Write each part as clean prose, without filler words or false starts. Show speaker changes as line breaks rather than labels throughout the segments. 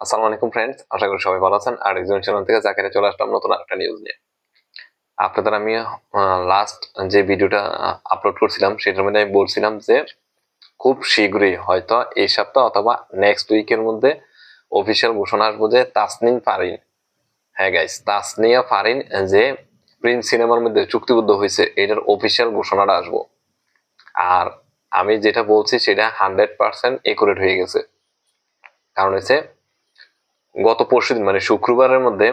আসসালামু আলাইকুম ফ্রেন্ডস, আশা করি সবাই ভালো আছেন। আর একজন চ্যানেল থেকে জাকিরে চলে আসলাম নতুন একটা নিউজ নিয়ে। আপনাদের আমি লাস্ট যে ভিডিওটা আপলোড করছিলাম সেটার মধ্যে আমি বলছিলাম যে খুব শীঘ্রই হয়তো এই সপ্তাহ অথবা নেক্সট উইকের মধ্যে অফিসিয়াল ঘোষণা আসবো যে তাসনিম ফারিন, হ্যাঁ গাইস, তাসনিয়া ফারিন যে প্রিন্স সিনেমার মধ্যে চুক্তিবদ্ধ হয়েছে এটার অফিসিয়াল ঘোষণাটা আসবো। আর আমি যেটা বলছি সেটা 100% একুরেট হয়ে গেছে। কারণ হচ্ছে গত পরশুদিন মানে শুক্রবারের মধ্যে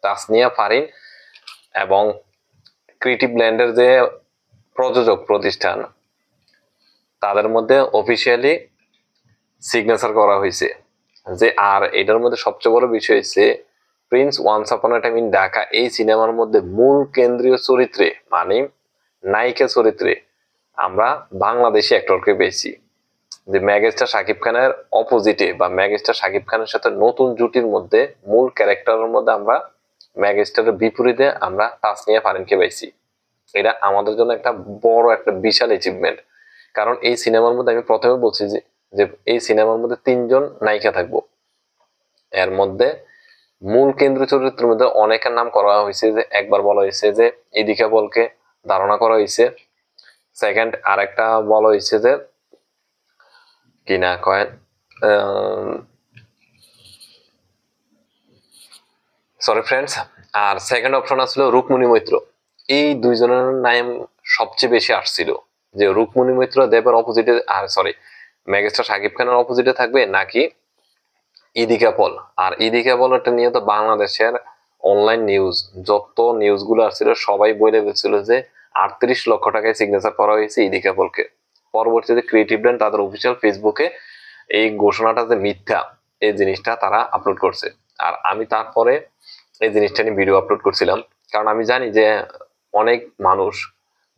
তাসনিয়া ফারিন এবং ক্রিয়েটিভ ল্যান্ডের যে প্রযোজক প্রতিষ্ঠান তাদের মধ্যে অফিসিয়ালি সিগনেচার করা হয়েছে যে, আর এটার মধ্যে সবচেয়ে বড় বিষয় হচ্ছে Prince once upon a time in Dhaka এই সিনেমার মধ্যে মূল কেন্দ্রীয় চরিত্রে মানে নায়িকা চরিত্রে আমরা বাংলাদেশি অ্যাক্টরকে পেয়েছি। যে মেগাস্টার শাকিব খানের অপোজিটে বা মেগাস্টার শাকিব খানের সাথে নতুন জুটির মধ্যে মূল ক্যারেক্টারের মধ্যে আমরা মেগাস্টারের বিপরীতে আমরা তাসনিয়া ফারিনকে পাইছি। এটা আমাদের জন্য একটা বড় একটা বিশাল অ্যাচিভমেন্ট। কারণ এই সিনেমার মধ্যে আমি প্রথমে বলছি যে যে এই সিনেমার মধ্যে 3জন নায়িকা থাকবো। এর মধ্যে মূল কেন্দ্রীয় চরিত্রের মধ্যে অনেকের নাম করা হয়েছে। যে একবার বলা হয়েছে যে ইদিকা বলকে ধারণা করা হয়েছে, সেকেন্ড আরেকটা বলা হয়েছে যে কি না কয় সরি ফ্রেন্ডস, আর সেকেন্ড অপশন আসলো রুকমণি মৈত্র। এই দুইজনের নাম সবচেয়ে বেশি আসছিল যে রুকমণি মৈত্র দেবের অপোজিটে, আর সরি মেগাস্টার শাকিব খানের অপোজিটে থাকবে নাকি ইদিকা পল। আর ইদিকা পলটা নিয়ে তো বাংলাদেশের অনলাইন নিউজ যত নিউজ গুলো আসছিল সবাই বলে বলছিল যে 38 লক্ষ টাকায় সিগনেচার করা হয়েছে ইদিকা পলকে। পরবর্তীতে ক্রিয়েটিভ ব্র্যান্ড তাদের অফিসিয়াল ফেসবুকে এই ঘোষণাটা যে মিথ্যা এই জিনিসটা তারা আপলোড করছে। আর আমি তারপরে এই জিনিসটা নিয়ে ভিডিও আপলোড করছিলাম, কারণ আমি জানি যে অনেক মানুষ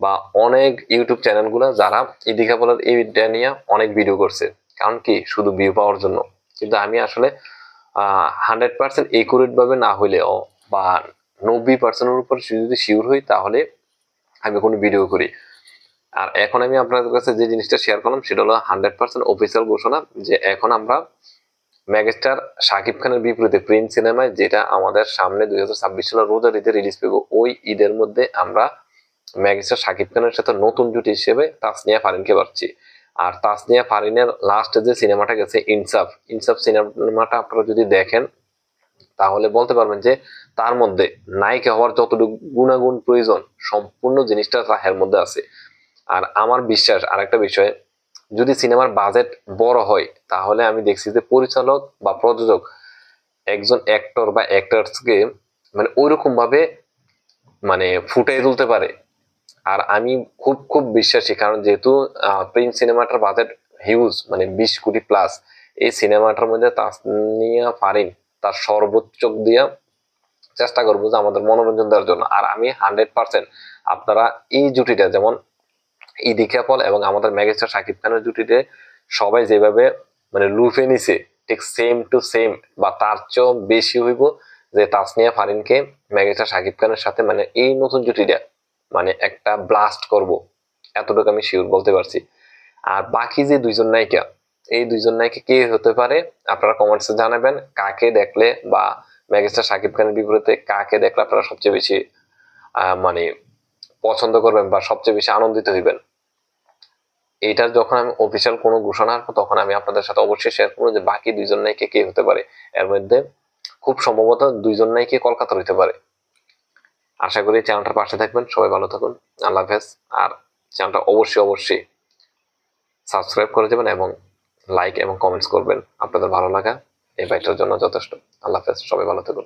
বা অনেক ইউটিউব চ্যানেল গুলো যারা ইদিকা পলের এইটা নিয়ে অনেক ভিডিও করছে, কারণ কি শুধু ভিউ পাওয়ার জন্য। কিন্তু আমি আসলে 100% একুরেট ভাবে না হইলেও বা 90%-এর উপর যদি শিওর হই তাহলে আমি কোনো ভিডিও করি। আর এখন আমি আপনাদের কাছে যে জিনিসটা শেয়ার করলাম সেটা হলো 100% অফিসিয়াল ঘোষণা যে এখন আমরা মেগাস্টার শাকিব খানের বিপরীতে প্রিন্স সিনেমায়, যেটা আমাদের সামনে 2026 সালের রোজার ঈদে রিলিজ পেব, ওই ঈদের মধ্যে আমরা মেগাস্টার শাকিব খানের সাথে নতুন জুটি হিসেবে তাসনিয়া ফারিনকে পাচ্ছি। আর তাসনিয়া ফারিনের লাস্ট যে সিনেমাটা গেছে ইনসাফ, ইনসাফ সিনেমাটা আপনারা যদি দেখেন তাহলে বলতে পারবেন যে তার মধ্যে নায়িকা হওয়ার যতটুকু গুণাগুণ প্রয়োজন সম্পূর্ণ জিনিসটা তার মধ্যে আছে। আর আমার বিশ্বাস আরেকটা বিষয়, যদি সিনেমার বাজেট বড় হয় তাহলে আমি দেখছি যে পরিচালক বা প্রযোজক একজন অ্যাক্টর বা অ্যাক্টরসকে মানে ওইরকম ভাবে মানে ফুটিয়ে তুলতে পারে। আর আমি খুব খুব বিশ্বাসী, কারণ যেহেতু প্রিন্স সিনেমাটার বাজেট হিউজ মানে 20 কোটি প্লাস, এই সিনেমাটার মধ্যে তাসনিয়া ফারিন তার সর্বোচ্চ দিয়া চেষ্টা করবো যে আমাদের মনোরঞ্জন দেওয়ার জন্য। আর আমি 100% আপনারা এই জুটিটা যেমন ইদিকা পল এবং আমাদের মেগাস্টার শাকিব খানের জুটিতে সবাই যেভাবে মানে লুফে নিছে, ঠিক সেম টু সেম বা তার চেয়েও বেশি হইব যে তাসনিয়া ফারিনকে মেগাস্টার শাকিব খানের সাথে মানে এই নতুন জুটিটা মানে একটা ব্লাস্ট করব, এতটুকু আমি শিওর বলতে পারছি। আর বাকি যে দুইজন নায়িকা, এই দুইজন নায়িকা কে হতে পারে আপনারা কমেন্টসে জানাবেন। কাকে দেখলে বা মেগাস্টার শাকিব খানের বিপরীতে কাকে দেখলে আপনারা সবচেয়ে বেশি মানে পছন্দ করবেন বা সবচেয়ে বেশি আনন্দিত হইবেন। এইটার যখন আমি অফিসিয়াল কোনো ঘোষণা আসবো তখন আমি আপনাদের সাথে অবশ্যই শেয়ার করবো যে বাকি দুইজন নায়িকা কে হতে পারে। এর মধ্যে খুব সম্ভবত দুইজন নায়িকা কলকাতার হইতে পারে। আশা করি চ্যানেলটার পাশে থাকবেন। সবাই ভালো থাকুন, আল্লাহ হাফেজ। আর চ্যানেলটা অবশ্যই অবশ্যই সাবস্ক্রাইব করে দেবেন এবং লাইক এবং কমেন্টস করবেন। আপনাদের ভালো লাগা এই বাইটার জন্য যথেষ্ট। আল্লাহ হাফেজ, সবাই ভালো থাকুন।